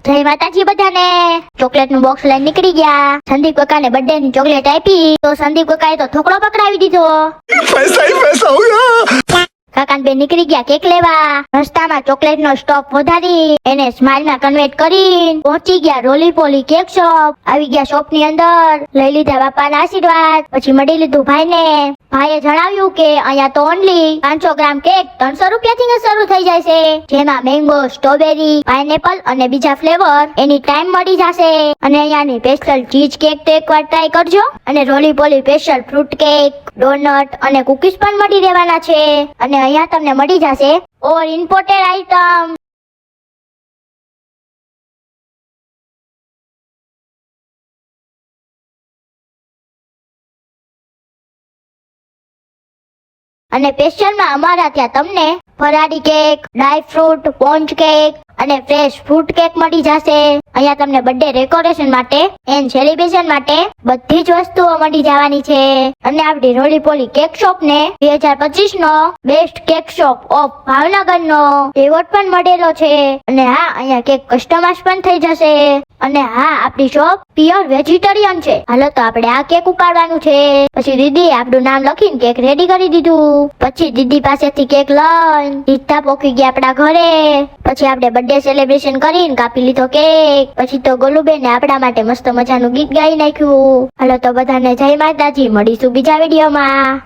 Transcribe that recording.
જય માતાજી બધાને। ચોકલેટ નું બોક્સ લઈને નીકળી ગયા। સંદીપ કાકા ને બર્થડે ની ચોકલેટ આપી તો સંદીપ કાકાએ તો થોકડો પકડાવી દીધો। पैसा ही पैसा होगा। કાકા બે નીકળી ગયા કેક લેવા। રસ્તામાં ચોકલેટ નો સ્ટોક વધારી એને સ્માઇલ માં કન્વર્ટ કરી પહોંચી ગયા રોલી પોલી કેક શોપ। આવી ગયા શોપ ની અંદર, લઈ લીધા બાપાના આશીર્વાદ, પછી મળી લીધું ભાઈને। ભાઈએ જણાવ્યું કે અહીંયા તો ઓનલી 500 ગ્રામ કેક 300 રૂપિયાથી જ શરૂ થઈ જાય છે, જેમાં મેંગો, સ્ટ્રોબેરી, પાઇનેપલ અને બીજા ફ્લેવર એની ટાઈમ મળી જશે। અને અહીંયાની સ્પેશિયલ ચીઝ કેક તો એકવાર ટ્રાય કરજો, અને roly poly special fruit cake, donut અને કુકીઝ પણ મળી રહેવાના છે। અને અહીંયા તમને મળી જશે ઓર ઇમ્પોર્ટેડ આઇટમ। અને સ્પેશિયલમાં અમારા ત્યાં તમને Ferrari cake, dry fruit, sponge cake અને ફ્રેશ ફ્રૂટ કેક મળી જશે। અહીંયા તમને બર્થડે ડેકોરેશન માટે એન્ડ સેલિબ્રેશન માટે બધી જ વસ્તુઓ મળી જવાની છે। અને આપણી રોલી પોલી કેક શોપ ને 2025 નો best cake shop of Bhavnagar નો એવોર્ડ પણ મળેલો છે। અને હા, અહીંયા કેક કસ્ટમાઇઝ પણ થઈ જશે। અને હા, આપણી શોપ પ્યોર વેજીટેરિયન છે। હાલો તો આપણે આ કેક ઉપાડવાનું છે। પછી દીદીએ આપણું નામ લખીને કેક રેડી કરી દીધું। પછી દીદી પાસેથી કેક લઈને સીધા પોકી ગયા આપણા ઘરે। પછી આપણે બર્થડે સેલિબ્રેશન કરીને કાપી લીધો કેક। પછી તો ગોલુબેને આપણા માટે મસ્ત મજાનું ગીત ગાઈ નાખ્યું। હાલો તો બધાને જય માતાજી, મળીશું બીજા વિડીયોમાં।